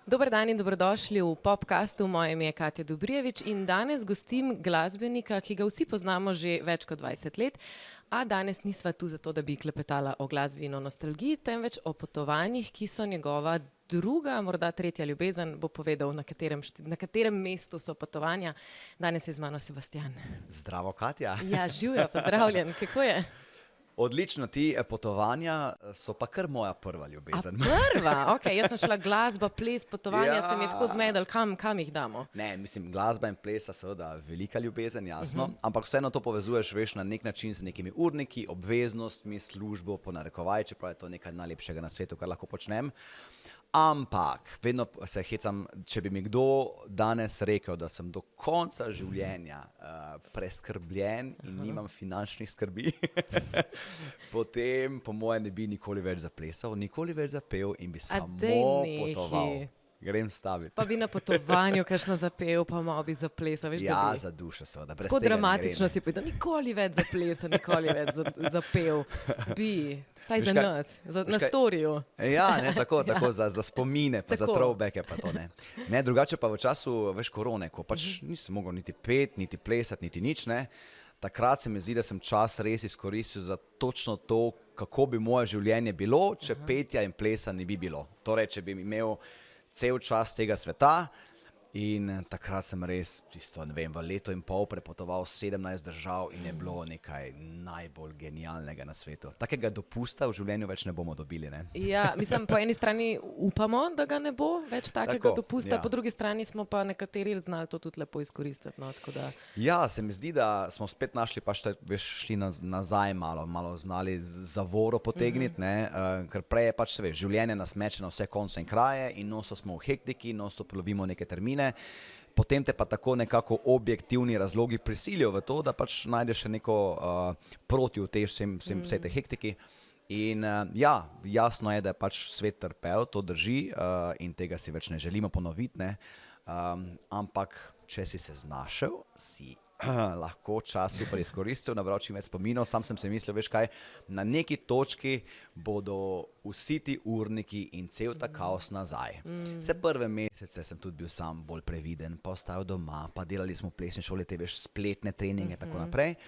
Dober dan in dobrodošli v podcastu. Moje ime je Katja Dobrijevič in danes gostim glasbenika, ki ga vsi poznamo že več kot 20 let, a danes nisva tu zato, da bi klepetala o glasbi in o nostalgiji, temveč o potovanjih, ki so njegova druga, morda tretja ljubezen, bo povedal, na katerem mestu so potovanja. Danes je z mano Sebastian. Zdravo, Katja. Ja, živjo, pozdravljen. Kako je? Odlično, ti potovanja so pa kar moja prva ljubezen. Prva? Ok, jaz sem šla glasba, ples, potovanja, se mi je tako zmedel, kam jih damo? Ne, mislim, glasba in plesa seveda velika ljubezen, jasno, ampak vseeno to povezuješ, veš, na nek način z nekimi urniki, obveznostmi, službo, po narekovaj, čeprav je to nekaj najlepšega na svetu, kar lahko počnem. Ampak vedno se hecam, če bi mi kdo danes rekel, da sem do konca življenja preskrbljen in nimam finančnih skrbi, potem po moje ne bi nikoli več zaplesal, nikoli več zapel in bi samo potoval. Grem staviti. Pa bi na potovanju kakšno zapel, pa malo bi zaplesal. Veš, ja, za dušo seveda. Tako dramatično si povedal, nikoli več zaplesal, nikoli več zapel. Bi, vsaj za nas, na storiju. Ja, ne, tako za spomine, pa za throwbacke, pa to ne. Ne, drugače pa v času, veš, korone, ko pač nisem mogel niti pet, niti plesati, niti nič, ne. Takrat se mi zdi, da sem čas res izkoristil za točno to, kako bi moje življenje bilo, če petja in plesa ne bi bilo. Torej, če bi imel cel čas tega sveta in takrat sem res, ne vem, v leto in pol prepotoval 17 držav in je bilo nekaj najbolj genialnega na svetu. Takega dopusta v življenju več ne bomo dobili, ne? Ja, mislim, po eni strani upamo, da ga ne bo več takega dopusta, po drugi strani smo pa nekateri znali to tudi lepo izkoristiti, no, tako da... Ja, se mi zdi, da smo spet našli, pa šli nazaj malo znali zavoro potegniti, ne, ker prej je pač, se veš, življenje nas meče na vse konce in kraje in smo v hektiki, lovimo neke termine. Potem te pa tako nekako objektivni razlogi prisilijo v to, da pač najdeš še neko protiutež vsej te hektiki. In ja, jasno je, da je pač svet trpel, to drži in tega si več ne želimo ponoviti, ne. Ampak, če si se znašel, si lahko čas super izkoristil, nabral čim več spominov. Sam sem se mislil, veš kaj, na neki točki bodo vsi ti urniki in cel ta kaos nazaj. Vse prve mesece sem tudi bil sam bolj previden, pa ostajal doma, pa delali smo v plesni šoli, te veš, spletne treninge in tako naprej.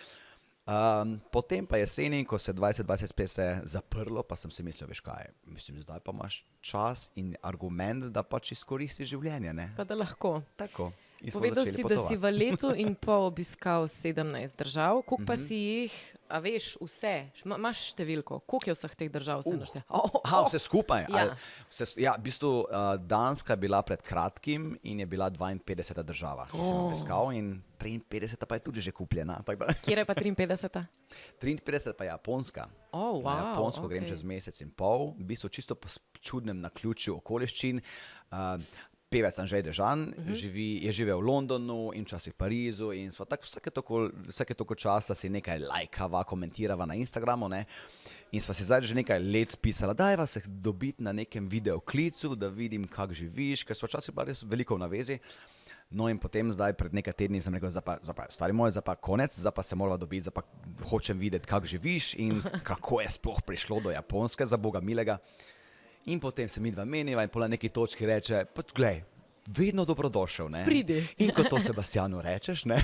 Potem pa jeseni, ko se 2020 spet se zaprlo, pa sem si mislil, veš kaj, mislim, zdaj pa imaš čas in argument, da pač izkoristiš življenje, ne? Pa da lahko. Tako. Povedal si, da si v letu in pol obiskal 17 držav. Koliko pa si jih, a veš, vse, imaš številko, koliko je vseh teh držav vse naštel? Vse skupaj? Ja. Ja, v bistvu Danska je bila pred kratkim in je bila 52. država, ki sem obiskal in 53. pa je tudi že kupljena. Kjer je pa 53? 53. pa je Japonska. Na Japonsko grem čez mesec in pol, v bistvu čisto po čudnem naključju okoliščin. Pevec Andrzej Dežan je živel v Londonu in včasih v Parizu in sva tako vsake toliko časa si nekaj lajkava, komentirava na Instagramu, ne. In sva si zdaj že nekaj let pisala, dajva se dobiti na nekem videoklicu, da vidim, kako živiš, ker sva včasih bila res veliko v navezi. No in potem zdaj pred nekaj tedni sem rekel, stari moj, zdaj pa konec, zdaj pa se morava dobiti, zdaj pa hočem videti, kako živiš in kako je sploh prišlo do Japonske, za Boga milega. In potem se midva meniva in pol na neki točki reče, pa glej, vedno dobrodošel, ne. Pridi. In ko to Sebastianu rečeš, ne.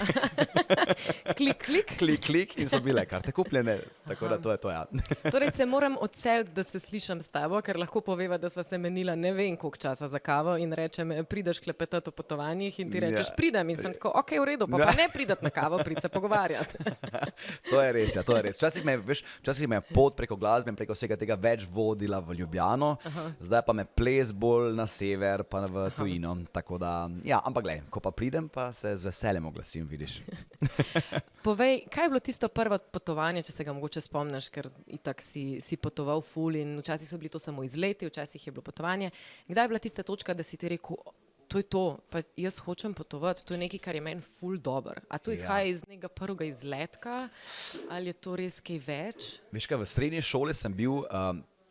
Klik, klik. Klik, klik in so bile karte kupljene, tako da to je to, ja. Torej se moram odseliti, da se slišam s tabo, ker lahko poveva, da sva se menila ne vem koliko časa za kavo in rečem, prideš klepetati o potovanjih in ti rečeš, pridem in sem tako, ok, v redu, pa ne pridati na kavo, prid se pogovarjati. To je res, ja, to je res. Včasih me je pot preko glasbe in preko vsega tega več vodila v Ljubljano, zdaj pa me ples bolj na sever, pa v tujino. Tako da, ja, ampak glej, ko pa pridem, pa se z veseljem oglasim, vidiš. Povej, kaj je bilo tisto prvo potovanje, če se ga mogoče spomniš, ker itak si potoval ful in včasih so bili to samo izleti, včasih je bilo potovanje. Kdaj je bila tista točka, da si ti rekel, to je to, pa jaz hočem potovati, to je nekaj, kar je meni ful dober. A to izhaja iz nekega prvega izletka, ali je to res kaj več? Veš kaj, v srednji šoli sem bil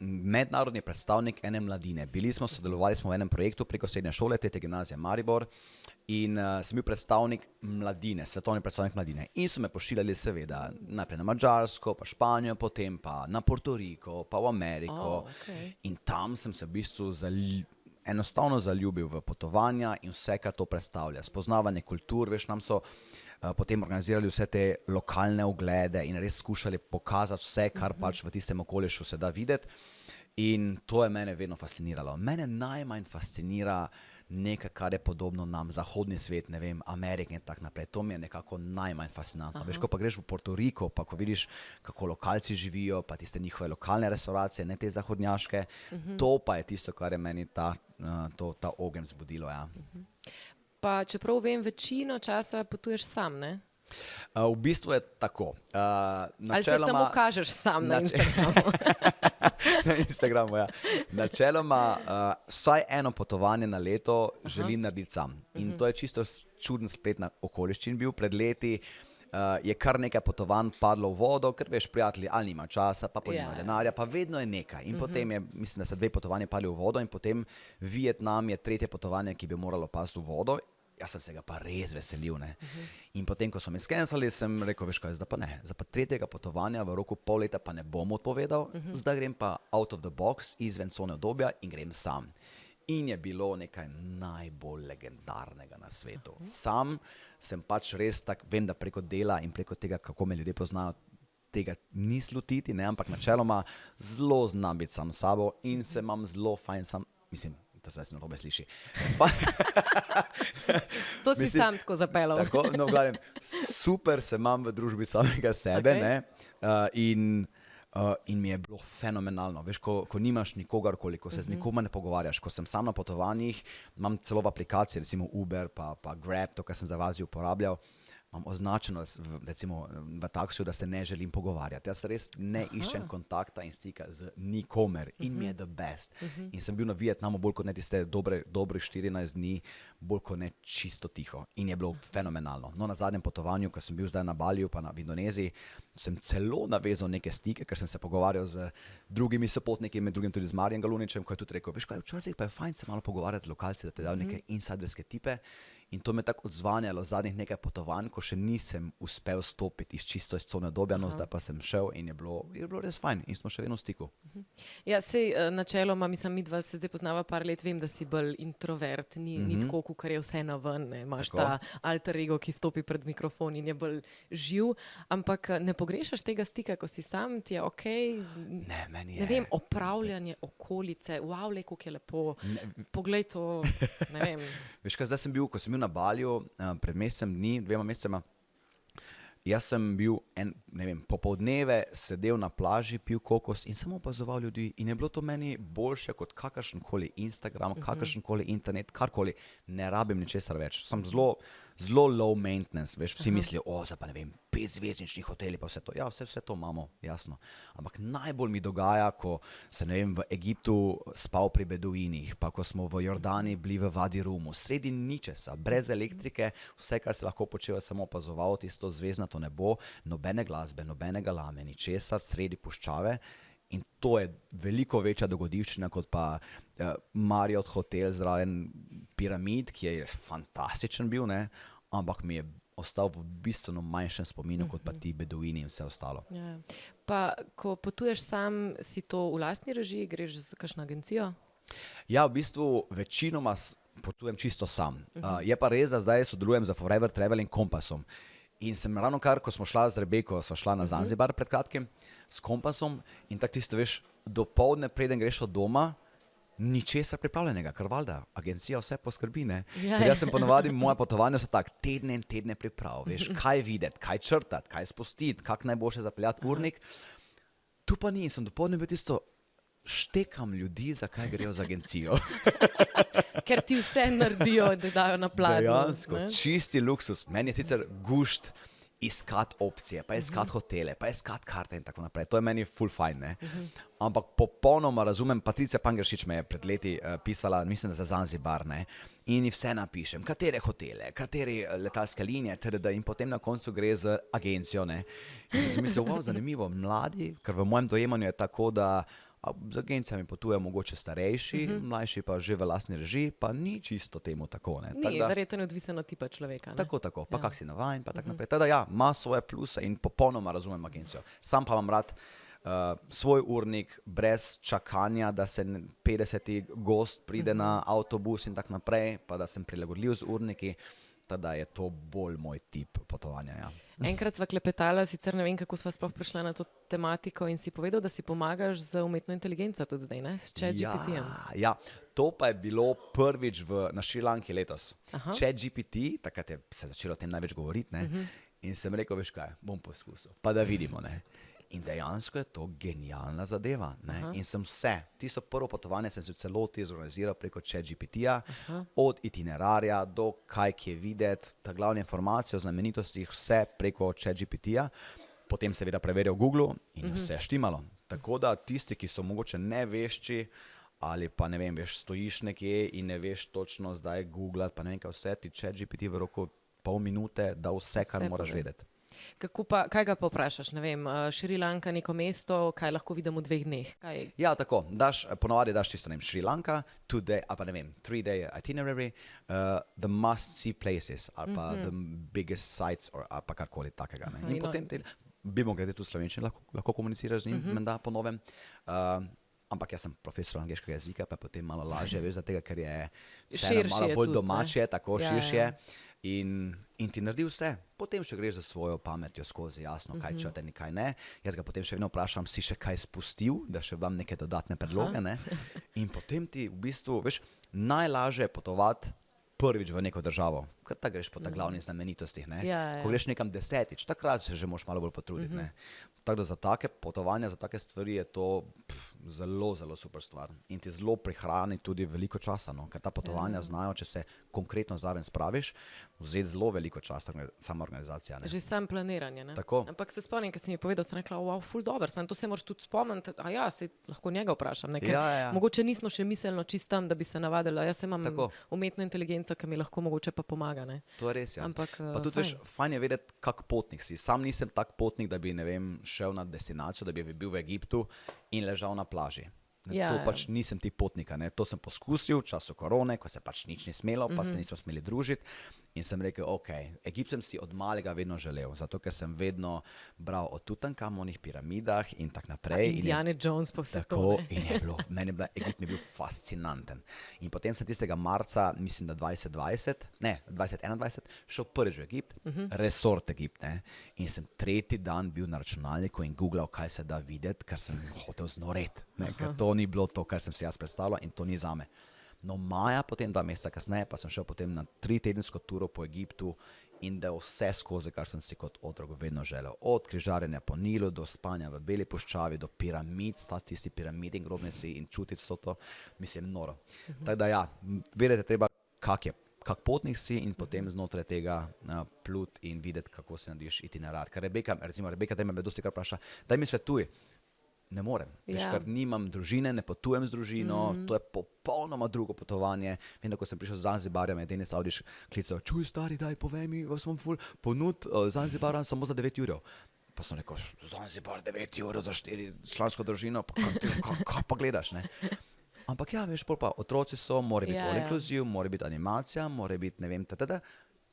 mednarodni predstavnik ene mladine. Sodelovali smo v enem projektu preko srednje šole, Tete gimnazije Maribor in sem bil predstavnik mladine, svetovni predstavnik mladine. In so me pošiljali seveda najprej na Madžarsko, pa Španijo, potem pa na Porto Riko, pa v Ameriko. In tam sem se v bistvu enostavno zaljubil v potovanja in vse, kar to predstavlja. Spoznavanje kultur, veš, nam so potem organizirali vse te lokalne oglede in res skušali pokazati vse, kar pač v tistem okolišu se da videti. In to je mene vedno fasciniralo. Mene najmanj fascinira nekaj, kar je podobno nam, zahodni svet, ne vem, Amerika in tako naprej. To mi je nekako najmanj fascinantno. Veš, ko pa greš v Porto Riko, pa ko vidiš, kako lokalci živijo, pa tiste njihove lokalne restauracije, ne te zahodnjaške, to pa je tisto, kar je meni ta ogenj zbudilo, ja. Pa čeprav vem, večino časa potuješ sam, ne? V bistvu je tako. Ali se samo kažeš sam na Instagramu? Na Instagramu, ja. Načeloma vsaj eno potovanje na leto želim narediti sam. In to je čisto čuden splet na okoliščin bil. Pred leti je kar nekaj potovanj padlo v vodo, ker veš, prijatelji ali nima časa, pa nima denarja, pa vedno je nekaj. In potem je, mislim, da so 2 potovanja padli v vodo in potem Vietnam je 3. potovanje, ki bi moralo pasti v vodo. Jaz sem se ga pa res veselil, ne. In potem, ko so me skenslali, sem rekel, veš kaj, zdaj pa ne. Zdaj pa 3. potovanja v roku pol leta pa ne bom odpovedal, zdaj grem pa out of the box, izven cone udobja in grem sam. In je bilo nekaj najbolj legendarnega na svetu. Sam sem pač res tak, vem, da preko dela in preko tega, kako me ljudje poznajo, tega ni slutiti, ne, ampak načeloma zelo znam biti sam s sabo in se imam zelo fajn sam, mislim, to zdaj se na robe sliši. To si mislim, sam tako zapeljal. Tako, no, gledam, super se imam v družbi samega sebe, ne, in mi je bilo fenomenalno. Veš, ko nimaš nikogarkoli, ko se z nikomer ne pogovarjaš, ko sem sam na potovanjih, imam celo v aplikaciji, recimo Uber, pa Grab, to, kar sem za vas uporabljal, imam označeno, recimo v taksiju, da se ne želim pogovarjati. Jaz res ne iščem kontakta in stika z nikomer in mi je the best. In sem bil na Vietnamu bolj kot ne tiste dobre 14 dni, bolj kot ne čisto tiho. In je bilo fenomenalno. No, na zadnjem potovanju, ko sem bil zdaj na Baliju pa v Indoneziji, sem celo navezal neke stike, ker sem se pogovarjal z drugimi sopotniki, med drugim tudi z Marjem Galuničem, ko je tudi rekel, veš kaj, včasih pa je fajn se malo pogovarjati z lokalci, da te dajo neke insiderske tipe. In to me tako odzvanjalo zadnjih nekaj potovanj, ko še nisem uspel stopiti čisto iz cone udobja, no zdaj pa sem šel in je bilo res fajn in smo še vedno v stiku. Ja, sej načeloma, mislim, midva se zdaj poznava par let, vem, da si bolj introvert, ni tako, kar je vse naven, ne. Imaš ta alter ego, ki stopi pred mikrofon in je bolj živ, ampak ne pogrešaš tega stika, ko si sam, ti je okej? Ne, meni je. Ne vem, opravljanje okolice, wow, kako je lepo, poglej to, ne vem. Veš kaj, zdaj sem bil, ko sem bil na Baliju pred mesecem dni, 2 mesecema, jaz sem bil popoldneve sedel na plaži, pil kokos in samo opazoval ljudi in je bilo to meni boljše kot kakršenkoli Instagram, kakršenkoli internet, karkoli, ne rabim ničesar več. Sem zelo low maintenance, veš, vsi mislijo, zdaj pa ne vem, 5-zvezdnični hoteli pa vse to. Ja, vse to imamo, jasno. Ampak najbolj mi dogaja, ko se, ne vem, v Egiptu spal pri beduinih, pa ko smo v Jordani bili v Vadi Rumu, sredi ničesa, brez elektrike, vse, kar se lahko počeva, samo opazoval tisto zvezdnato nebo, nobene glasbe, nobenega lame, ničesar, sredi puščave. In to je veliko večja dogodivščina kot pa Marriott hotel zraven piramid, ki je fantastičen bil, ne, ampak mi je ostal v bistveno manjšem spominu kot pa ti beduini in vse ostalo. Ja. Pa ko potuješ sam, si to v lastni režiji, greš z kakšno agencijo? Ja, v bistvu večinoma potujem čisto sam. Je pa res, da zdaj sodelujem za Forever Traveling Kompassom. In sem ravno kar, ko smo šla z Rebeko, sva šla na Zanzibar pred kratkim s Kompasom in tako tisto, veš, dopoldne preden greš od doma, ničesar pripravljenega, ker valjda agencija vse poskrbi, ne. Ker jaz sem ponovadi, moje potovanja so tak, tedne in tedne priprav, veš, kaj videti, kaj črtati, kaj spustiti, kak najboljše zapeljati urnik. Tu pa ni, sem dopoldne bil tisto, štekam ljudi, zakaj grejo z agencijo. Ker ti vse naredijo, da dajo na pladnju. Dejansko, čisti luksus. Meni je sicer gušt iskati opcije, pa iskati hotele, pa iskati karte in tako naprej. To je meni ful fajn, ne. Ampak popolnoma razumem, Patricija Pangeršič me je pred leti pisala, mislim, za Zanzibar, ne. In vse napišem, katere hotele, katere letalske linije, in potem na koncu gre z agencijo, ne. In sem mislil, zanimivo, mladi, ker v mojem dojemanju je tako, da z agencijami potujejo mogoče starejši, mlajši pa že v lastni režiji, pa ni čisto temu tako, ne. Ni, verjetno odvisno od tipa človeka, ne. Tako, pa kak si navajen, pa tako naprej. Teda ja, ima svoje pluse in popolnoma razumem agencijo. Sam pa imam rad svoj urnik, brez čakanja, da se 50. gost pride na avtobus in tako naprej, pa da sem prilagodljiv z urniki, da je to bolj moj tip potovanja. Ja. Enkrat sva klepetala, sicer ne vem, kako sva sploh prišla na to tematiko in si povedal, da si pomagaš z umetno inteligenco tudi zdaj, ne? S ChatGPT-jem. Ja, to pa je bilo prvič na Šrilanki letos. Aha. ChatGPT, takrat se začelo o tem največ govoriti, ne? In sem rekel, veš kaj, bom poskusil, pa da vidimo, ne. In dejansko je to genialna zadeva, ne. In sem tisto prvo potovanje sem se v celoti zorganiziral preko ChatGPT-ja, od itinerarja do kaj kje videti, ta glavna informacija o znamenitostih, vse preko ChatGPT-ja, potem seveda preverjal v Googlu in vse štimalo. Tako da tisti, ki so mogoče nevešči, ali pa ne vem, veš, stojiš nekje in ne veš točno zdaj googlati, pa ne vem kaj vse, ti ChatGPT v roku pol minute da vse, kar moraš vedeti. Kaj ga pa vprašaš, ne vem, Šrilanka, neko mesto, kaj lahko vidim v 2 dneh? Ja, tako, ponovadi daš tisto, ne vem, Šrilanka, 2 day, ali pa ne vem, 3-day itinerary, the must see places, ali pa the biggest sites, ali pa karkoli takega, ne. In potem grede tu slovenčini, lahko komuniciraš z njim, menda po novem. Ampak jaz sem profesor angleškega jezika, pa potem malo lažje, veš, zato ker je malo bolj domače, tako širše. In ti naredi vse. Potem še greš za svojo pametjo skozi, jasno, kaj črtani, kaj ne. Jaz ga potem še vedno vprašam, si še kaj spustil, da še dam neke dodatne predloge, ne. In potem ti v bistvu, veš, najlažje je potovati prvič v neko državo, ker ta greš po ta glavnih znamenitostih, ne. Ko greš nekam 10-tič, takrat se že moraš malo bolj potruditi, ne. Tako da za take potovanja, za take stvari je to zelo, zelo super stvar. In ti zelo prihrani tudi veliko časa, no, ker ta potovanja znajo, če se konkretno zraven spraviš, vzeti zelo veliko časa sama organizacija, ne. Že sam planiranje, ne? Tako. Ampak se spomnim, ko si mi povedal, sem rekla, wow, ful dober, to se moraš tudi spomniti, se lahko njega vprašam, ne? Ker mogoče nismo še miselno čist tam, da bi se navadila, jaz imam umetno inteligenco, ki mi lahko mogoče pa pomaga, ne. To je res, ja. Ampak, pa tudi veš, fajn je vedeti, kak potnik si. Sam nisem tak potnik, da bi, ne vem, šel na destinacijo, da bi bil v Egiptu in ležal na plaži. To pač nisem tip potnika, ne. To sem poskusil v času korone, ko se pač nič ni smelo, pa se nismo smeli družiti. In sem rekel, Egipt sem si od malega vedno želel, zato ker sem vedno bral o Tutankamonih piramidah in tako naprej. Indiana Jones pa vse to, ne. In je bilo, Egipt mi je bil fascinanten. In potem sem tistega marca, mislim, da 2021, šel prvič v Egipt, resort Egipt, ne. In sem 3. dan bil na računalniku in googlal, kaj se da videti, ker sem hotel znoreti, ne. Ker to ni bilo to, kar sem si jaz predstavljal in to ni zame. No, maja, potem 2 meseca kasneje, pa sem šel potem na 3-tedensko turo po Egiptu in da vse skozi, kar sem si kot otrok vedno želel. Od križarjenja po Nilu do spanja v Beli puščavi, do piramid, stati tisti piramidi in grobnici in čutiti vse to, mislim, noro. Tako da vedeti treba, kak potnik si in potem znotraj tega pluti in videti, kako si narediš itinerar. Ker Rebeka me dosti kar vpraša, daj mi svetuj. Ne morem, veš, ker nimam družine, ne potujem z družino, to je popolnoma drugo potovanje. Vem, da ko sem prišel z Zanzibarja, me je Denis Audiš klical, čuj stari, daj povej mi, vas imam ful ponud Zanzibara samo za 9 ur. Pa sem rekel, Zanzibar 9 ur za 4-člansko družino, kaj pa gledaš, ne? Ampak veš, pa otroci so, mora biti all inclusive, mora biti animacija, mora biti ne vem,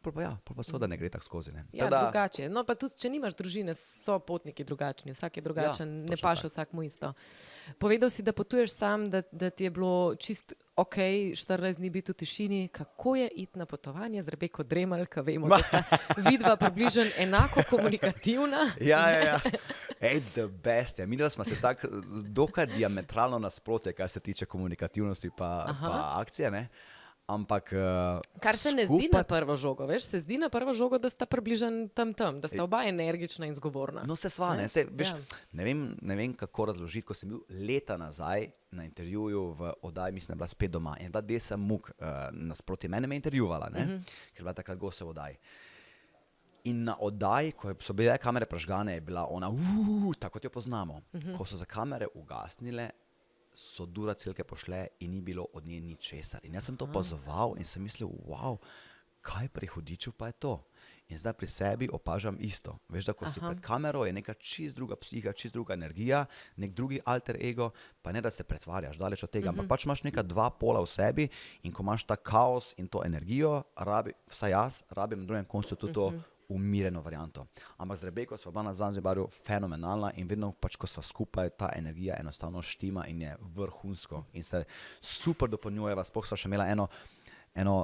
pa seveda ne gre tako skozi, ne. Drugače. No, pa tudi, če nimaš družine, so potniki drugačni, vsak je drugačen, ne paše vsakmu isto. Povedal si, da potuješ sam, da ti je bilo čist 14 dni biti v tišini. Kako je iti na potovanje z Rebeko Dremelj, ko vemo, da sta vidva približno enako komunikativna? Ja. The best. Midva smo se tako dokaj diametralno nasprotje, kar se tiče komunikativnosti pa akcije, ne. Ampak kar se ne zdi na prvo žogo, veš, se zdi na prvo žogo, da sta približno tam, da sta oba energična in zgovorna. No, se sva, ne, veš, ne vem, kako razložiti, ko sem bil leta nazaj na intervjuju v oddaji, mislim, da je bila Spet doma, in bila Desa Muk nasproti mene me intervjuvala, ne, ker je bila takrat gost v oddaji. In na oddaji, ko so bile kamere pražgane, je bila ona, tako kot jo poznamo. Ko so za kamere ugasnile, so Duracelke pošle in ni bilo od nje ničesar. In jaz sem to opazoval in sem mislil, wow, kaj pri hudiču pa je to? In zdaj pri sebi opažam isto. Veš, da ko si pred kamero, je neka čist druga psiha, čist druga energija, nek drugi alter ego, pa ne da se pretvarjaš, daleč od tega, ampak pač imaš neka 2 pola v sebi in ko imaš ta kaos in to energijo, vsaj jaz rabim na drugem koncu tudi to umirjeno varianto. Ampak z Rebeko sva bila na Zanzibarju fenomenalna in vedno pač, ko sva skupaj, ta energija enostavno štima in je vrhunsko in se super dopolnjujeva. Sploh sva še imela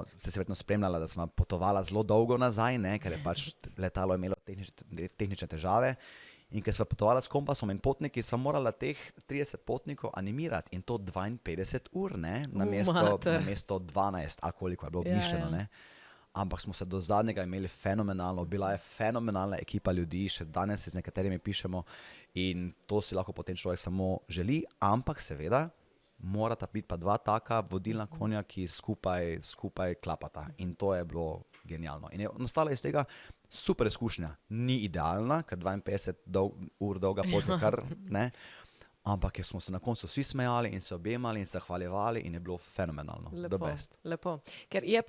ste se verjetno spremljala, da sva potovala zelo dolgo nazaj, ne, ker je pač letalo imelo tehnične težave. In ker sva potovala s kompasom in potniki, sem morala teh 30 potnikov animirati in to 52 ur, ne, namesto 12, ali koliko je bilo mišljeno, ne. Ampak smo se do zadnjega imeli fenomenalno, bila je fenomenalna ekipa ljudi, še danes se z nekaterimi pišemo in to si lahko potem človek samo želi, ampak seveda morata biti pa dva taka vodilna konja, ki skupaj klapata in to je bilo genialno. In je nastala iz tega super izkušnja, ni idealna, ker 52 ur dolga pot je kar, ne, ampak smo se na koncu vsi smejali in se objemali in se hvaljevali in je bilo fenomenalno. Lepo. Ker je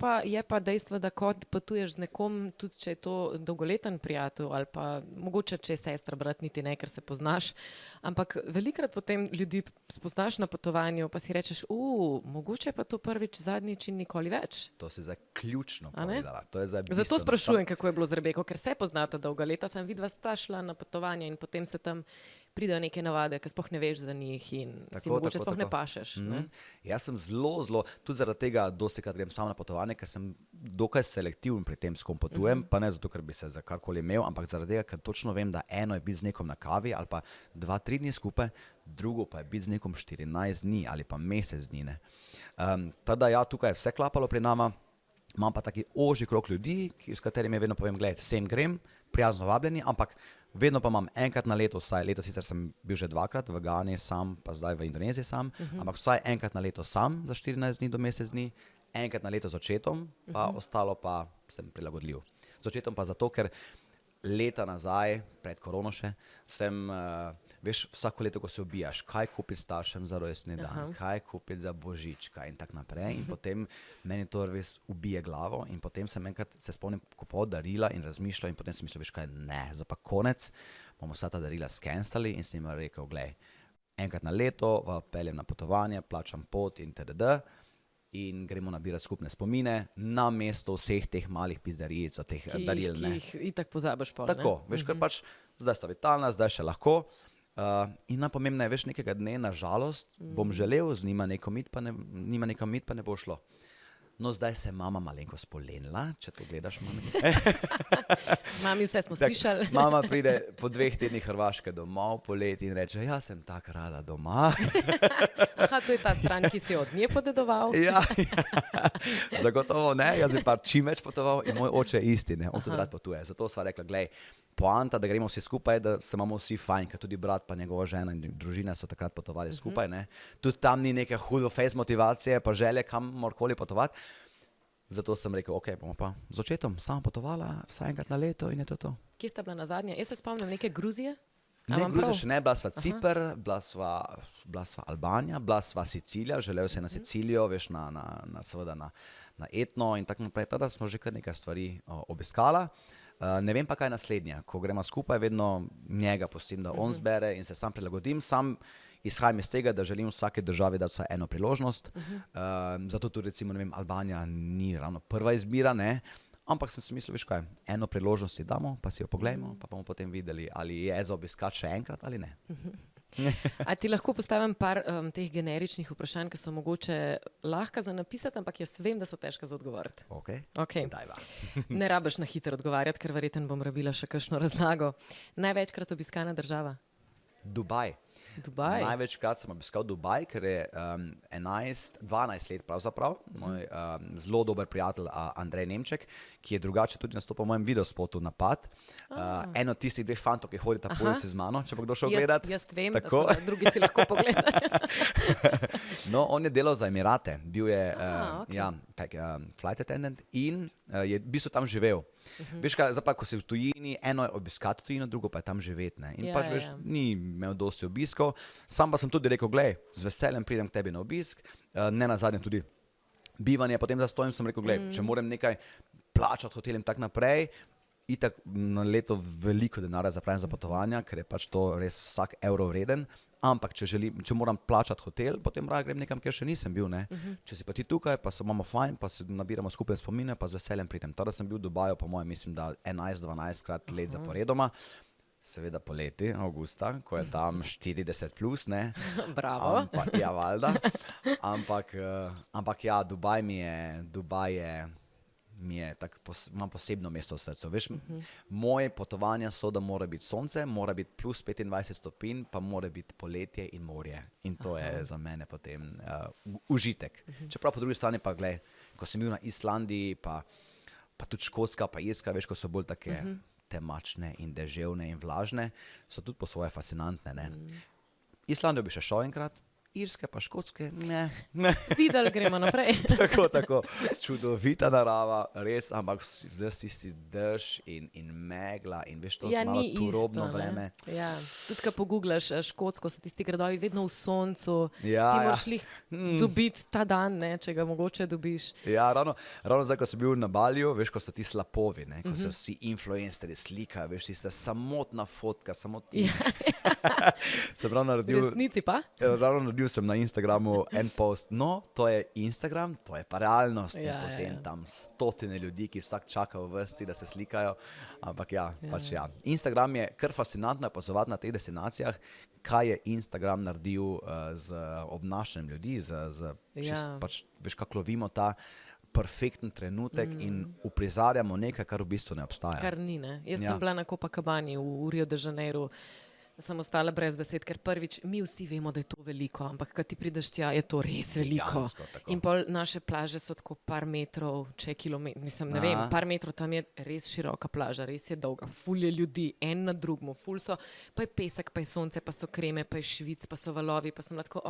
pa dejstvo, da kot potuješ z nekom, tudi če je to dolgoleten prijatelj ali pa mogoče, če je sestra, brat, niti ne, ker se poznaš, ampak velikrat potem ljudi spoznaš na potovanju, pa si rečeš, mogoče je pa to prvič, zadnjič in nikoli več. To si zdaj ključno povedala. To je zdaj bistveno. Zato sprašujem, kako je bilo z Rebeko, ker se poznata dolga leta, sem vidva sta šla na potovanje in potem se tam pridejo neke navade, ker sploh ne veš za njih in si mogoče sploh ne pašeš. Ne? Jaz sem zelo, tudi zaradi tega dostikrat grem sam na potovanje, ker sem dokaj selektiven pri tem, s kom potujem, pa ne zato, ker bi se za karkoli imel, ampak zaradi tega, ker točno vem, da eno je biti z nekom na kavi ali pa 2-3 dni skupaj, drugo pa je biti z nekom 14 dni ali pa mesec dni. Tada tukaj je vse klapalo pri nama, imam pa taki ožji krog ljudi, s katerimi vedno povem, gled, sem grem, prijazno vabljeni, ampak vedno pa imam enkrat na leto, vsaj leto sicer sem bil že 2-krat v Gani sam, pa zdaj v Indoneziji sam, ampak vsaj enkrat na leto sam za 14 dni do mesec dni, enkrat na leto z očetom, pa ostalo pa sem prilagodljiv. Z očetom pa zato, ker leta nazaj, pred korono še, sem, veš, vsako leto, ko se ubijaš, kaj kupiti staršem za rojstni dan, kaj kupiti za božička in tak naprej. In potem meni to res ubije glavo in potem sem enkrat se spomnim kupoval darila in razmišljal in potem sem mislil, veš kaj, ne, za pa konec bomo vsa ta darila skenstali in sem jim rekel, glej, enkrat na leto peljem na potovanje, plačam pot in td. In gremo nabirati skupne spomine na mesto vseh teh malih pizdarijic, teh daril. Ki jih itak pozabiš pol, ne? Tako, veš, ker pač zdaj sta vitalna, zdaj še lahko. In najpomembneje, veš, nekega dne, na žalost, bom želel z njima nekam iti, pa ne bo šlo. No, zdaj se mama malenko spolenila, če to gledaš, mami. Mami, vse smo slišali. Mama pride po 2 tednih Hrvaške domov poleti in reče, ja, sem tako rada doma. Aha, to je ta stran, ki si od nje podedoval. Ja, zagotovo ne, jaz bi pa čim več potoval in moj oče je isti, ne, on tudi rad potuje. Zato sva rekla, glej, poanta, da gremo vsi skupaj, da se imamo vsi fajn, ker tudi brat pa njegova žena in družina so takrat potovali skupaj, ne. Tudi tam ni neke hudo face motivacije, pa želje kamorkoli potovati. Zato sem rekel, ok, bomo pa z očetom sama potovala vsaj enkrat na leto in je to. Kje sta bila nazadnje? Jaz se spomnim neke Gruzije? Ne, Gruzija še ne, bila sva Ciper, bila sva Albanija, bila sva Sicilija, želel se na Sicilijo, veš, seveda na Etno in tako naprej. Tada smo že kar nekaj stvari obiskala. Ne vem pa, kaj je naslednje. Ko gremo skupaj, vedno njega pustim, da on zbere in se sam prilagodim. Sam izhajam iz tega, da želim vsake državi dati vsaj eno priložnost. Zato tudi recimo, ne vem, Albanija ni ravno prva izbira, ne. Ampak sem si mislil, veš kaj, eno priložnost damo, pa si jo poglejmo, pa bomo potem videli, ali je za obiskati še enkrat ali ne. A ti lahko postavim par teh generičnih vprašanj, ki so mogoče lahka za napisati, ampak jaz vem, da so težka za odgovoriti. Ok. Dajva. Ne rabiš na hitro odgovarjati, ker verjetno bom rabila še kakšno razlago. Največkrat obiskana država? Dubaj. Največkrat sem obiskal Dubaj, ker je 12 let pravzaprav, moj zelo dober prijatelj Andrej Nemček, ki je drugače tudi nastopal v mojem videospotu Napad. Eno od tistih 2 fantov, ki hodita po ulici z mano, če bo kdo šel gledat. Jaz vem, tako da drugi si lahko pogledajo. No, on je delal za Emirate, bil je flight attendant in je v bistvu tam živel. Veš kaj, zdaj pa, ko si v tujini, eno je obiskati tujino, drugo pa je tam živeti, ne. In pač, veš, ni imel dosti obiskov. Sam pa sem tudi rekel, glej, z veseljem pridem k tebi na obisk, ne nazadnje tudi bivanje, potem zastojim sem rekel, glej, če moram nekaj plačati hotel in tak naprej, itak na leto veliko denarja zapravim za potovanja, ker je pač to res vsak evro vreden, Ampak, če moram plačati hotel, potem raje grem nekam, kjer še nisem bil. Ne? Če si pa ti tukaj, pa se imamo fajn, pa se nabiramo skupne spomine, pa z veseljem pridem. Tada sem bil v Dubaju, po mojem, mislim, da 11-12 krat let zaporedoma. Seveda poleti, avgusta, ko je tam 40 plus, ne. Bravo. Ja, valjda. Ampak ja, Dubaj imam posebno mesto v srcu. Veš, moje potovanja so, da mora biti sonce, mora biti plus 25 stopinj, pa mora biti poletje in morje. In to je za mene potem užitek. Čeprav po drugi strani pa, glej, ko sem bil na Islandiji, pa tudi Škotska, pa Irska, veš, ko so bolj take temačne in deževne in vlažne, so tudi po svoje fascinantne, ne. Islandijo bi še šel enkrat, Irske pa Škotske, ne. Videli, gremo naprej. Tako, čudovita narava, res, ampak zdaj tisti dež in megla in veš, to malo turobno vreme. Ja, tudi ko pogooglaš Škotsko, so tisti gradovi vedno v soncu, Ja, ti moraš jih dobiti ta dan, ne, če ga mogoče dobiš. Ja, ravno zdaj, ko sem bil na Baliju, veš, ko so ti slapovi, ne, ko so vsi influencerji slikajo, veš, tista samotna fotka, samo ti. Sem ravno V naredil, resnici pa? naredil sem na Instagramu en post, no, to je Instagram, to je pa realnost. In Ja, potem ja. tam stotine ljudi, ki vsak čaka v vrsti, da se slikajo. Ampak ja, pač ja. Instagram je kar fascinantno opazovati na teh destinacijah, kaj je Instagram naredil z obnašanjem ljudi, pač, veš, kako lovimo ta perfekten trenutek in uprizarjamo nekaj, kar v bistvu ne obstaja. Kar ni, ne. Jaz Ja. sem bila na Copacabani v Rio de Janeiro, sem ostala brez besed, ker prvič, mi vsi vemo, da je to veliko, ampak kad ti prideš tja, je to res veliko. Gigantsko, tako. In pol naše plaže so tako par metrov, če kilometrov, mislim, ne vem, par metrov, tam je res široka plaža, res je dolga, ful je ljudi, en na drugmu, ful so, pa je pesek, pa je sonce, pa so kreme, pa je švic, pa so valovi, pa sem bila tako,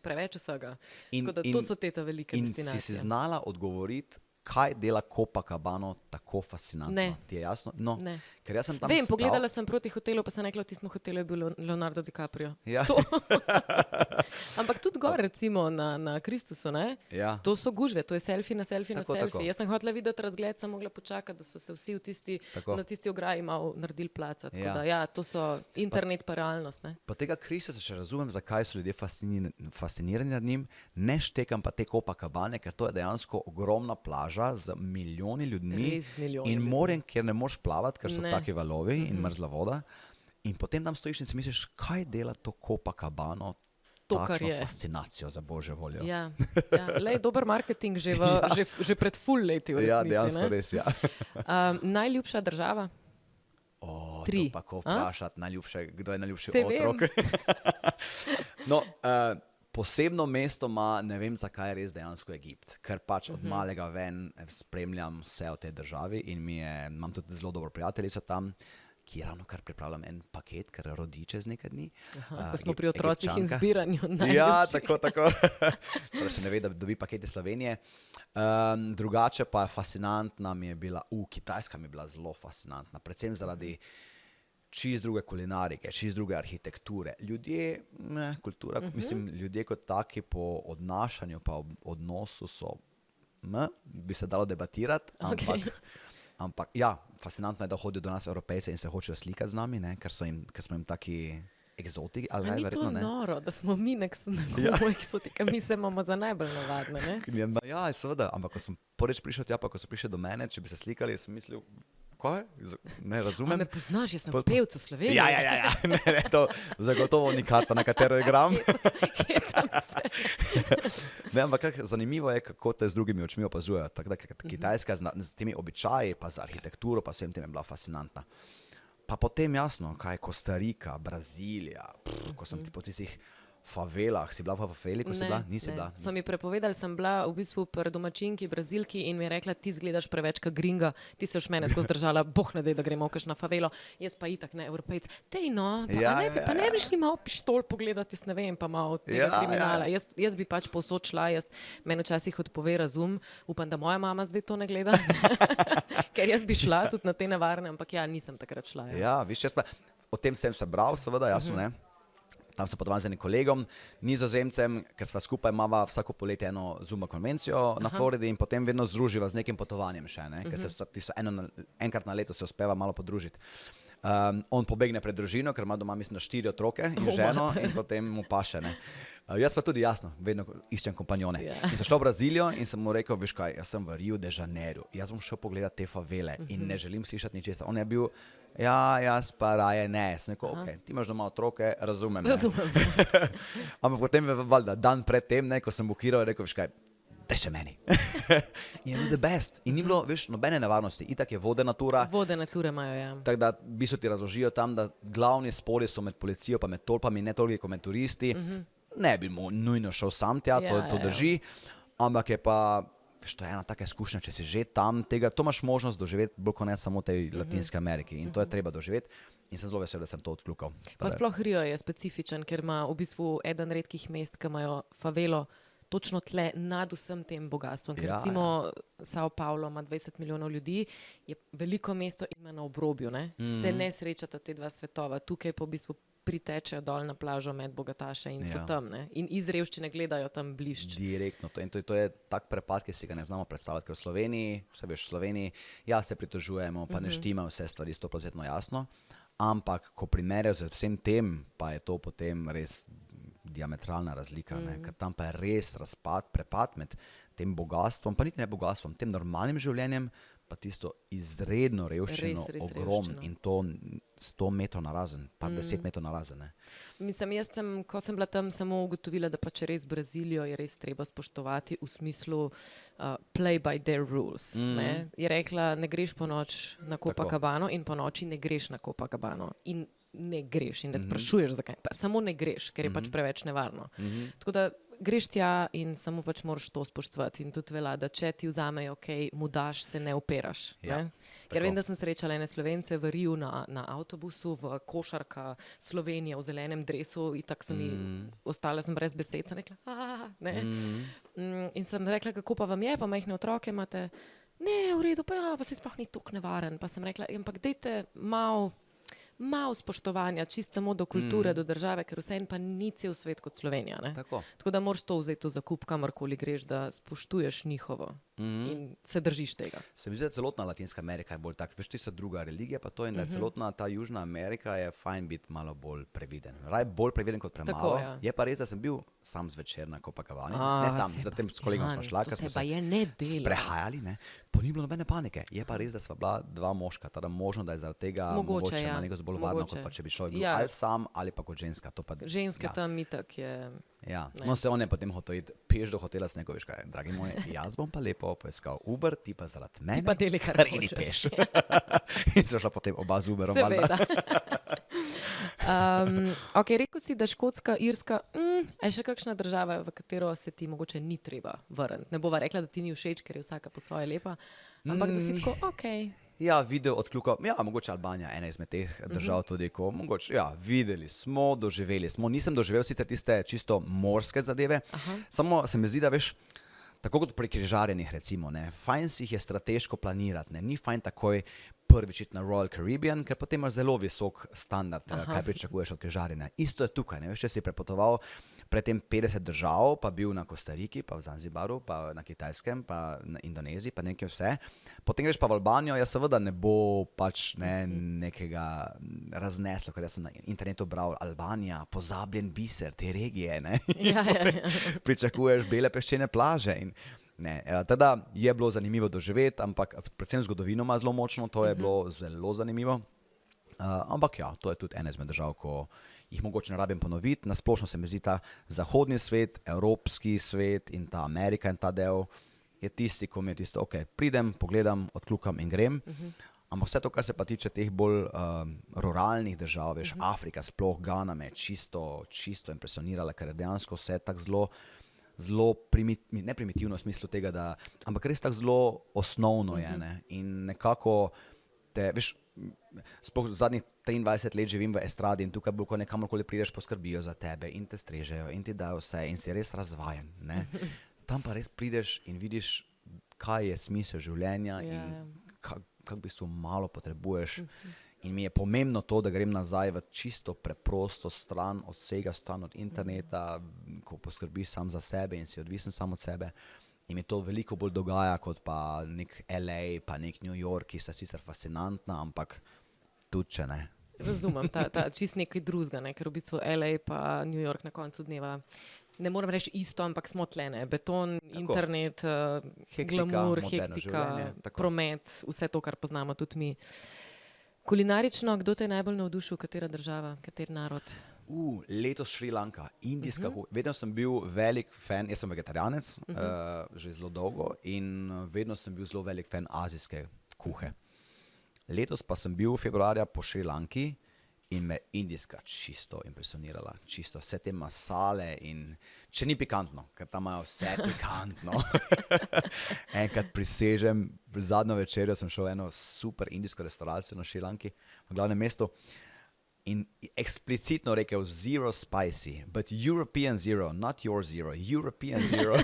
preveč vsega. Tako da to so te velike In destinacije. si znala odgovoriti, kaj dela Copacabano tako fascinantno? Ne. Ti je jasno? No, Ne. ker jaz sem tam Vem, stal. pogledala sem proti hotelu, pa sem rekla, v tistem hotelu je bil Leonardo DiCaprio. Ja. To. Ampak tudi gor, recimo na Kristusu, ne? Ja. To so gužve, to je selfie na selfie na Tako, selfie. tako. Jaz sem hotela videti razgled, sem mogla počakati, da so se vsi Tako. na tisti ograji malo naredili placa. Tako Ja. da, ja, to so internet pa realnost, ne? Pa tega Kristusa še razumem, zakaj so ljudje fascinirani nad njim, ne štekam pa te Copacabane, ker to je dejansko ogromna plaža z milijoni ljudmi Res milijoni in ljudi. morjem, kjer ne moreš plavati, ker so Ne. taki valovi in mrzla voda. In potem tam stojiš in si misliš, kaj dela to Copacabano, To, kar takšno je. fascinacijo za božjo voljo. Ja, lej, dober marketing že pred full leti v resnici. Ja, dejansko ne? res, ja. Najljubša država? O, Tri. to pa ko vprašati, kdo je najljubši Saj vem. otrok. No, posebno mesto ima, ne vem zakaj, res dejansko Egipt, ker pač od malega ven spremljam vse o tej državi in imam tudi zelo dobro prijateljico tam, ki ravno kar pripravljam en paket, ker rodi čez nekaj dni. Ko smo pri otrocih in Egipčanka. zbiranju Ja, najljubših. tako. Torej še ne ve, da dobi paket iz Slovenije. Drugače pa je fascinantna mi je bila, Kitajska mi je bila zelo fascinantna, predvsem zaradi čist druge kulinarike, čist druge arhitekture. Ljudje, kultura, mislim, ljudje kot taki po odnašanju pa odnosu so, bi se dalo debatirati, ampak ja, fascinantno je, da hodijo do nas Evropejce in se hočejo slikati z nami, ne, ker smo jim taki egzotiki, ali A ni to verjetno ne. noro, da smo mi nekomu eksotika, mi se imamo za najbolj navadne, ne? Ja, seveda, ampak ko sem prvič prišel tja, pa ko so prišli do mene, če bi se slikali, sem mislil, kaj? Ne A razumem. me poznaš, jaz sem Pol- pevec v Sloveniji. Ja. Ne, to zagotovo ni karta, na katero igram. Hecam se. Ne, ampak zanimivo je, kako te z drugimi očmi opazujejo. Tako da Kitajska z temi običaji, pa z arhitekturo, pa vsem tem je bila fascinantna. Pa potem jasno, kaj je Kostarika, Brazilija, ko sem ti po tistih favelah, si bila v faveli, ko si bila? Nisi bila? So mi prepovedali, sem bila v bistvu pri domačinki, Brazilki in mi je rekla, ti zgledaš preveč kot gringa, ti se už mene skozi držala, boh ne dej, da gremo v na favelo, jaz pa itak ne, Evropejc. Tej no, pa ne bi šli malo pištol pogledati, jaz ne vem, pa malo tega kriminala. Jaz bi pač povsod šla, meni včasih odpove razum, upam, da moja mama zdaj to ne gleda, ker jaz bi šla tudi na te nevarne, ampak ja, nisem takrat šla. Ja, viš, o tem sem se bral, seveda, jasno, ne. Tam sem potoval z enim kolegom, Nizozemcem, ker sva skupaj imava vsako poletje eno Zuma konvencijo na Floridi in potem vedno združiva z nekim potovanjem še, ne? Ker se enkrat na leto se uspeva malo podružiti. On pobegne pred družino, ker ima doma, mislim, 4 otroke in ženo in potem mu paše. Ne. Jaz pa tudi jasno, vedno iščem kompanjone. In sem šel v Brazilijo in sem mu rekel, veš kaj, jaz sem v Rio de Janeiro, jaz bom šel pogledat te favele in ne želim slišati ničesar. On je bil, jaz pa raje ne. Sem rekel, ok, ti imaš doma otroke, razumem. Ampak potem, valjda, dan pred tem, ko sem bukiral, je rekel, veš kaj, daj še meni. In je bil the best. In ni bilo, veš, nobene nevarnosti. Itak je vodena tura. Vodene ture imajo, ja. Tako da v bistvu ti razložijo tam, da glavni spori so med policijo pa med tolpami, ne toliko kot med turisti. Ne bi mu nujno šel sam tja, to drži. Ampak je pa, veš, to je ena taka izkušnja, če si že tam tega, to imaš možnost doživeti bolj kot ne samo v tej Latinski Ameriki. In to je treba doživeti. In sem zelo vesel, da sem to odkljukal. Pa sploh Rio je specifičen, ker ima v bistvu eden redkih mest, ki imajo favelo točno tle nad vsem tem bogastvom. Ker recimo Sao Paulo ima 20 milijonov ljudi, je veliko mesto in ima na obrobju. Se ne srečata te dva svetova. Tukaj pa v bistvu pritečejo dol na plažo med bogataše in so tam. In iz revščine gledajo tam blišč. Direktno. To je tak prepad, ki si ga ne znamo predstavljati. Ker v Sloveniji, vse veš, v Sloveniji, se pritožujemo, pa ne štima vse stvari 100% jasno. Ampak, ko primerjajo z vsem tem, pa je to potem res diametralna razlika, ker tam pa je res prepad med tem bogastvom, pa niti ne bogastvom, tem normalnim življenjem, pa tisto izredno revščino, ogromno in to 100 metrov narazen, pa 10 metrov narazen. Mislim, ko sem bila tam, samo ugotovila, da pa če res Brazilijo je res treba spoštovati v smislu play by their rules. Je rekla, ne greš po noč na Copacabano in po noči ne greš na Copacabano. In ne greš in ne sprašuješ, zakaj. Pa samo ne greš, ker je pač preveč nevarno. Tako da greš tja in samo pač moraš to spoštovati. In tudi velja, da če ti vzamejo, mu daš, se ne upiraš. Ker vem, da sem srečala ene Slovence v Riu na avtobusu, v košarka Slovenije v zelenem dresu in tako so mi ostala, sem brez besed, sem rekla, in sem rekla, kako pa vam je, pa majhne otroke imate? Ne, v redu, pa si sploh ni toliko nevaren. Pa sem rekla, ampak dejte malo spoštovanja, čist samo do kulture, do države, ker vseeno pa ni cel svet kot Slovenija. Tako da moraš to vzeti v zakup, kamorkoli greš, da spoštuješ njihovo in se držiš tega. Se mi zdi, da celotna Latinska Amerika je bolj tak, veš, ti so druga religija, pa to in da je celotna ta Južna Amerika je fajn biti malo bolj previden. Raj bolj previden kot premalo. Je pa res, da sem bil sam zvečer na Copacabani. Ne sam, zatem s kolegom smo šla, ker smo se sprehajali, pa ni bilo nobene panike. Je pa res, da sva bila dva moška, teda možno, da je zaradi tega mogoče malo bolj varno, kot pa če bi šel ali sam ali pa kot ženska. Ženska tam itak je... No se on je potem hotel iti peš do hotela s neko, veš kaj, dragi moj, jaz bom pa lepo poiskal Uber, ti pa zaradi mene, ti pa deli kar idi peš. In so šla potem oba z Uberom. Seveda. Ok, rekel si, da Škotska, Irska, je še kakšna država, v katero se ti mogoče ni treba vrniti. Ne bova rekla, da ti ni všeč, ker je vsaka po svoje lepa, ampak da si tako, okej. Ja, video odkljukal, mogoče Albanija, ena izmed teh držav tudi, ko mogoče, videli smo, doživeli smo. Nisem doživel sicer tiste čisto morske zadeve, samo se mi zdi, da veš, tako kot pri križarjenjih recimo, fajn si jih je strateško planirati, ni fajn takoj prvič iti na Royal Caribbean, ker potem imaš zelo visok standard, kaj pričakuješ od križarjenja. Isto je tukaj, veš, če si prepotoval predtem 50 držav, pa bil na Kostariki, pa v Zanzibaru, pa na Kitajskem, pa na Indoneziji, pa nekaj vse. Potem greš pa v Albanijo, seveda ne bo pač nekega razneslo, ker jaz sem na internetu bral Albanija, pozabljen biser te regije, Pričakuješ bele peščene plaže in teda je bilo zanimivo doživeti, ampak predvsem zgodovino ima zelo močno, to je bilo zelo zanimivo. Ampak to je tudi ena izmed držav, ko jih mogoče ne rabim ponoviti. Nasplošno se mi zdi ta zahodni svet, evropski svet in ta Amerika in ta del je tisti, ko mi je tisto, pridem, pogledam, odkljukam in grem. Ampak vse to, kar se pa tiče teh bolj ruralnih držav, veš, Afrika sploh, Gana me je čisto impresionirala, ker je dejansko vse tako zelo ne primitivno v smislu tega, ampak res tako zelo osnovno je. In nekako veš, sploh zadnjih 23 let živim v estradi in tukaj ko nekamorkoli prideš, poskrbijo za tebe in te strežejo in ti dajo vse in si res razvajen. Tam pa res prideš in vidiš, kaj je smisel življenja in kako bi se malo potrebuješ. In mi je pomembno to, da grem nazaj v čisto preprosto stran od vsega, stran od interneta, ko poskrbiš sam za sebe in si odvisen sam od sebe. In mi to veliko bolj dogaja kot pa nek LA, pa nek New York, ki sta sicer fascinantna, ampak tudi če ne. Razumem, ta čist nekaj drugega, ne? Ker v bistvu LA pa New York na koncu dneva, ne moram reči isto, ampak smo tlene. Beton, Tako. internet, Hektika, glamour, moderno hektika, življenje, tako. promet, vse to, kar poznamo tudi mi. Kulinarično, kdo te je najbolj navdušil, katera država, kater narod? Letos Šrilanka, indijska kuhinja. Vedno sem bil velik fan, jaz sem vegetarijanec, že zelo dolgo in vedno sem bil zelo velik fan azijske kuhe. Letos pa sem bil februarja po Šrilanki in me indijska čisto impresionirala. Čisto vse te masale in če ni pikantno, ker tam imajo vse pikantno. Enkrat prisežem, zadnjo večerjo sem šel v eno super indijsko restavracijo na Šrilanki, v glavnem mestu. In eksplicitno rekel zero spicy, but European zero, not your zero, European zero.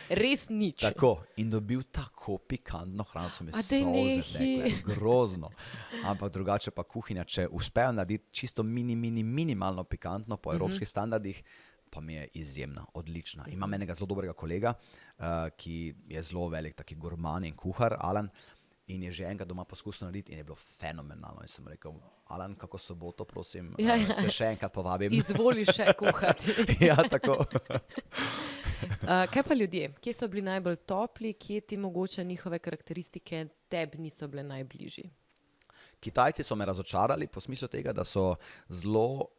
Res nič. Tako, in dobil tako pikantno hrano, so mi A daj solze nehaj. tekle, grozno. Ampak drugače pa kuhinja, če uspejo narediti čisto minimalno pikantno po evropskih standardih, pa mi je izjemna, odlična. Imam enega zelo dobrega kolega, ki je zelo velik taki gurman in kuhar, Alan, in je že enkrat doma poskusil narediti in je bilo fenomenalno. In sem rekel, Alan, kako soboto, prosim, se še enkrat povabim. Izvoli še kuhati. Ja, tako. Kaj pa ljudje? Kje so bili najbolj topli, kje ti mogoče njihove karakteristike tebi niso bile najbližji? Kitajci so me razočarali po smislu tega, da so zelo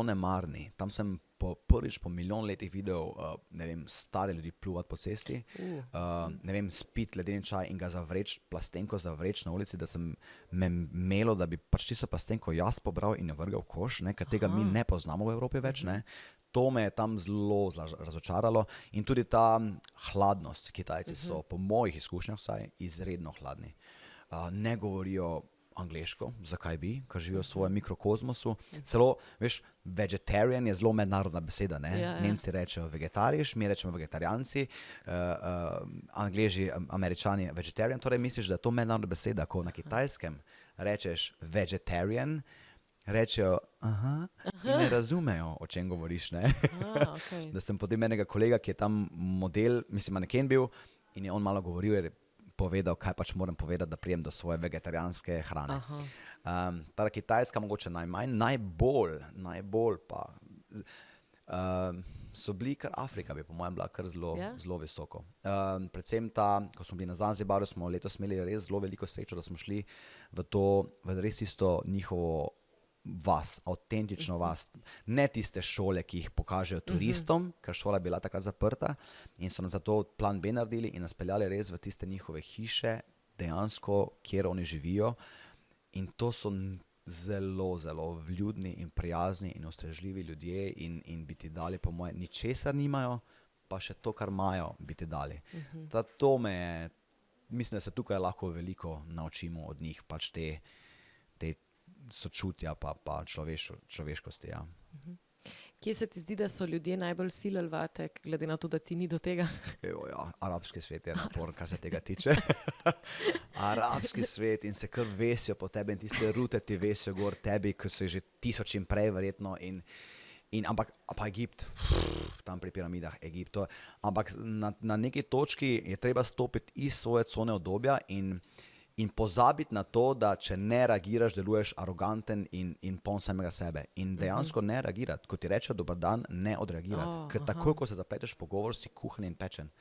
nemarni. Tam sem prvič po milijon letih videl, ne vem, stare ljudi pluvati po cesti, ne vem, spiti ledeni čaj in ga zavreči, plastenko zavreči na ulici, da sem me imelo, da bi pač tisto plastenko jaz pobral in jo vrgel v koš, ne, ker tega mi ne poznamo v Evropi več, ne. To me je tam zelo razočaralo in tudi ta hladnost. Kitajci so po mojih izkušnjah vsaj izredno hladni. Ne govorijo angleško, zakaj bi, ker živijo v svojem mikrokozmosu. Celo, veš, vegetarian je zelo mednarodna beseda, ne? Ja. Nemci rečejo vegetariš, mi rečemo vegetarijanci, Angleži, Američani vegetarian, torej misliš, da je to mednarodna beseda, ko na kitajskem rečeš vegetarian, rečejo in ne razumejo, o čem govoriš, ne? Okay. Da sem potem enega kolega, ki je tam model, mislim, maneken bil in je on malo govoril, je povedal, kaj pač moram povedati, da prijem do svoje vegetarijanske hrane. Ta kitajska mogoče najmanj, najbolj pa so bili kar Afrika, bi po mojem bila kar zelo visoko. Predvsem ko smo bili na Zanzibaru, smo letos imeli res zelo veliko srečo, da smo šli v res isto njihovo vas, avtentično vas. Ne tiste šole, ki jih pokažejo turistom, ker šola je bila takrat zaprta in so nam zato plan B naredili in nas peljali res v tiste njihove hiše, dejansko, kjer oni živijo. In to so zelo, zelo vljudni in prijazni in ustrežljivi ljudje in bi ti dali, po moje, ničesar nimajo, pa še to, kar imajo, bi ti dali. To me je, mislim, da se tukaj lahko veliko naučimo od njih, pač te sočutja pa človeškosti, ja. Kje se ti zdi, da so ljudje najbolj silili vate, glede na to, da ti ni do tega? Ja, arabski svet je naporen, kar se tega tiče. Arabski svet in se kar vesijo po tebi in tiste rute ti vesijo gor tebi, ker so že tisoč in prej verjetno ampak pa Egipt, tam pri piramidah Egipto, ampak na neki točki je treba stopiti iz svoje cone udobja in pozabiti na to, da če ne reagiraš, deluješ aroganten in poln samega sebe. In dejansko ne reagirati. Ko ti reče dober dan, ne odreagirati. Ker takoj, ko se zapleteš v pogovor, si kuhan in pečen.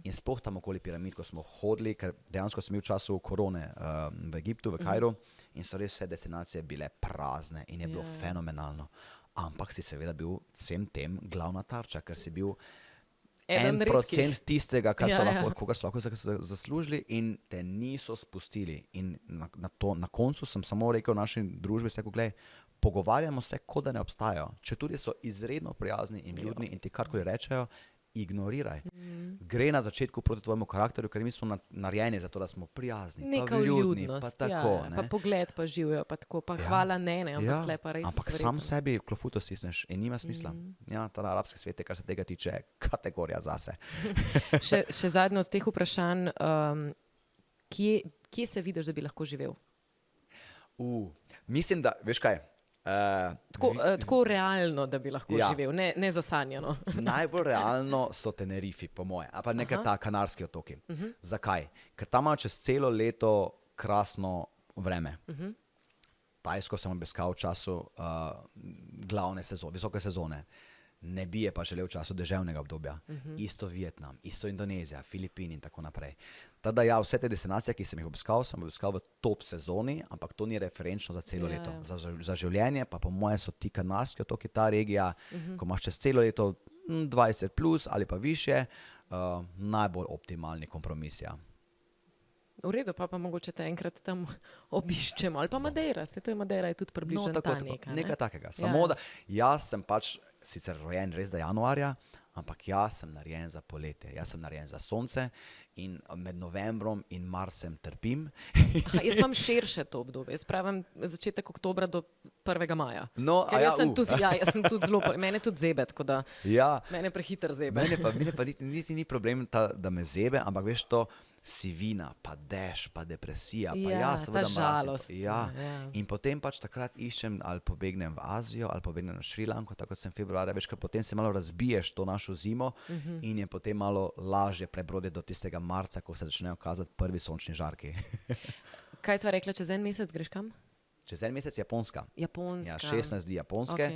In sploh tam okoli piramid, ko smo hodili, ker dejansko sem bil v času korone v Egiptu, v Kairu, in so res vse destinacije bile prazne in je bilo fenomenalno. Ampak si seveda bil vsem tem glavna tarča, ker si bil 1% tistega, kogar so lahko zaslužili in te niso spustili. In na koncu sem samo rekel naši družbi, pogovarjamo se, kot da ne obstajajo. Če tudi so izredno prijazni in ljudni in ti karkoli rečejo, ignoriraj. Gre na začetku proti tvojemu karakterju, ker mi smo narejeni za to, da smo prijazni, pa vljudni, pa tako. Pa pogled pa živijo, pa tako, pa hvala ne, ampak tle pa res ampak sam sebi klofuto stisneš in nima smisla. Ja, ta arabski svet je, kar se tega tiče, kategorija zase. Še zadnje od teh vprašanj, kje se vidiš, da bi lahko živel? Mislim, da, veš kaj, Tako realno, da bi lahko živel, ne zasanjano. Najbolj realno so Tenerifi, po moje, a pa nekaj ta Kanarski otoki. Zakaj? Ker tam imajo čez celo leto krasno vreme. Tajsko sem obiskal v času glavne sezone, visoke sezone. Ne bi je pa želel v času deževnega obdobja. Isto Vietnam, isto Indonezija, Filipini in tako naprej. Tada ja, vse te destinacije, ki sem jih obiskal v top sezoni, ampak to ni referenčno za celo leto. Za življenje pa po moje so ti Kanarski otoki, ta regija, ko imaš čez celo leto 20 plus ali pa više, najbolj optimalni kompromis, ja. V redu, pa mogoče te enkrat tam obiščemo, ali pa Madeira, se to je Madeira, je tudi približno ta neka. Nekaj takega, samo da jaz sem pač sicer rojen res da januarja, ampak jaz sem narejen za poletje, jaz sem narejen za sonce in med novembrom in marcem trpim. Jaz imam širše to obdobje, jaz pravim začetek oktobra do 1. maja. No, jaz sem tudi zelo, mene tudi zebe, tako da mene prehiter zebe. Mene pa niti ni problem, da me zebe, ampak veš to, sivina, pa dež, pa depresija, pa seveda žalost. In potem pač takrat iščem, ali pobegnem v Azijo, ali pobegnem na Šrilanko, tako kot sem februarja, veš, ker potem se malo razbiješ to našo zimo in je potem malo lažje prebroditi do tistega marca, ko se začnejo kazati prvi sončni žarki. Kaj sva rekla, čez en mesec greš kam? Čez en mesec Japonska. Ja, Japonska. 16 dni Japonske.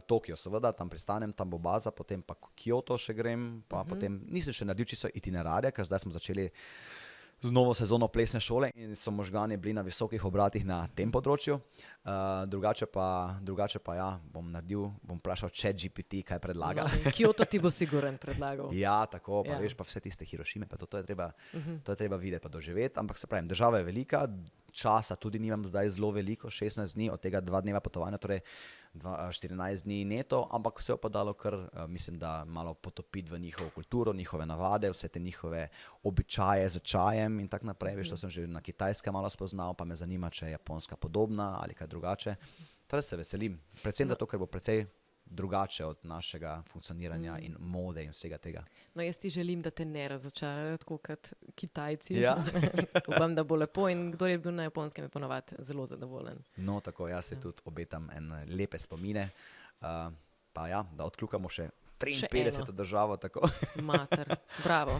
Tokio seveda, tam pristanem, tam bo baza, potem pa Kyoto še grem, pa potem nisem še naredil čisto itinerarja, ker zdaj smo začeli z novo sezono plesne šole in so možgani bili na visokih obratih na tem področju. Drugače pa ja, bom vprašal ChatGPT, kaj predlaga. Kyoto ti bo siguren predlagal. Ja, tako, pa veš, pa vse tiste Hirošime, pa to je treba videti, pa doživeti, ampak se pravim, država je velika, časa tudi nimam zdaj zelo veliko, 16 dni, od tega 2 dneva potovanja, torej 14 dni neto, ampak vse pa dalo kar, mislim, da malo potopiti v njihovo kulturo, njihove navade, vse te njihove običaje z čajem in tako naprej. Veš, to sem že na Kitajske malo spoznal, pa me zanima, če je Japonska podobna ali kaj drugače. Torej se veselim, predvsem zato, ker bo precej drugače od našega funkcioniranja in mode in vsega tega. No, jaz ti želim, da te ne razočarajo tako kot Kitajci. Ja. Upam, da bo lepo in kdor je bil na Japonskem je ponovadi zelo zadovoljen. No, tako, jaz se tudi obetam lepe spomine, pa ja, da odkljukamo še 53 državo, tako. Mater, bravo.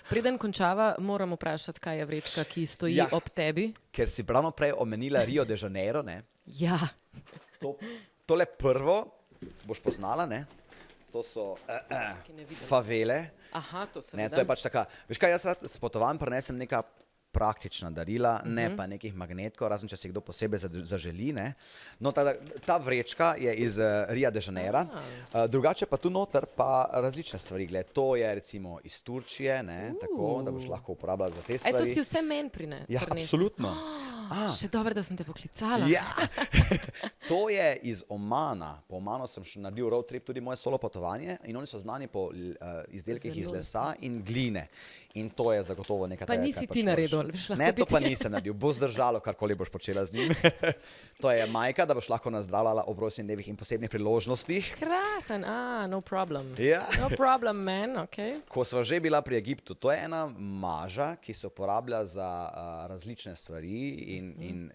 Preden končava, moram vprašati, kaj je vrečka, ki stoji ob tebi. Ker si pravno prej omenila Rio de Janeiro, ne? Ja. Tole prvo boš poznala, ne? To so favele. Aha, to se ne, to je pač taka, veš kaj, jaz rad s potovanj prinesem neka praktična darila, ne pa nekih magnetkov, razen če si kdo posebej zaželi, ne. No, ta vrečka je iz Ria de Janeira, drugače pa tu noter pa različne stvari, gled, to je recimo iz Turčije, ne, tako, da boš lahko uporabljala za te stvari. To si vse meni prinesel? Ja, absolutno. Še dobro, da sem te poklicala. Ja, to je iz Omana. Po Omanu sem še naredil road trip, tudi moje solo potovanje in oni so znani po izdelkih iz lesa in gline. In to je zagotovo nekaj tega, nisi ti naredil. Ne, to pa nisem naredil. Bo zdržalo, karkoli boš počela z njim. To je majka, da boš lahko nazdravljala ob rojstnih dnevih in posebnih priložnostih. Krasen, no problem. Ja. No problem, man, ok. Ko sva že bila pri Egiptu, to je ena maža, ki se uporablja za različne stvari in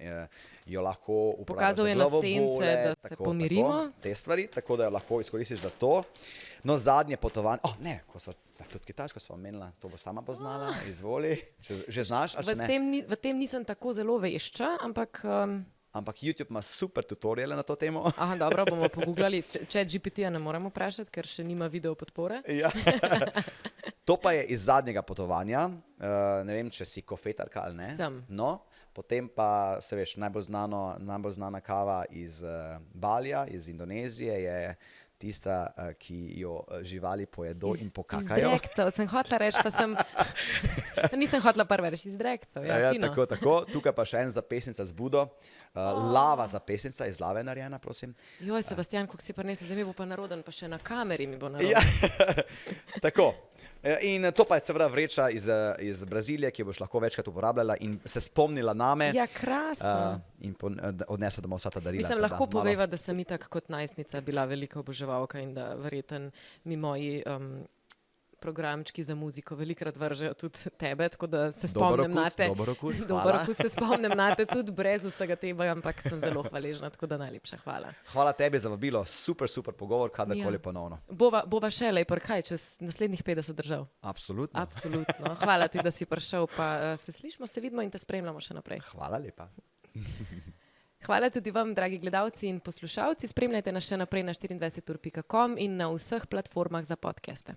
jo lahko uporabljaš za glavobole, da se pomirimo. Te stvari, tako da jo lahko izkoristiš za to. No, zadnje potovanje, tudi Kitajsko sva omenila, to bo sama poznala, izvoli, že znaš, ali še ne? V tem nisem tako zelo vešča, ampak... Ampak YouTube ima super tutoriale na to temo. Aha, dobro, bomo pogooglali. ChatGPT-ja ne moremo vprašati, ker še nima video podpore. Ja. To pa je iz zadnjega potovanja, ne vem, če si kofetarka ali ne. Sem. No, potem pa, se veš, najbolj znana kava iz Balija, iz Indonezije je tista, ki jo živali pojedo in pokakajo. Iz drekcev, sem hotela reči, pa sem... Nisem hotela prve reči, iz drekcev, ja, fino. Tako. Tukaj pa še en zapesnica z Budo. Lava zapesnica, iz lave narejena, prosim. Joj, Sebastian, kako si prinesel, zdaj mi bo pa naroden, pa še na kameri mi bo naroden. Ja, tako. In to pa je seveda vreča iz Brazilije, ki jo boš lahko večkrat uporabljala in se spomnila name. Ja, krasno. In odnesla domov vsa ta darila. Mislim, lahko poveva, da sem itak kot najstnica bila velika oboževalka in da verjetno mi moji programčki za muziko velikrat vržejo tudi tebe, tako da se Dober spomnim na te. Dober okus, Dober hvala. okus se spomnim na te tudi brez vsega tega, ampak sem zelo hvaležna, tako da najlepša hvala. Hvala tebi za vabilo, super pogovor, kadarkoli ponovno. Bova še lejpor, kaj, čez naslednjih 50 držav? Absolutno. Absolutno. Hvala ti, da si prišel, pa se slišimo, se vidimo in te spremljamo še naprej. Hvala lepa. Hvala tudi vam, dragi gledalci in poslušalci. Spremljajte nas še naprej na 24ur.com in na vseh platformah za podcaste.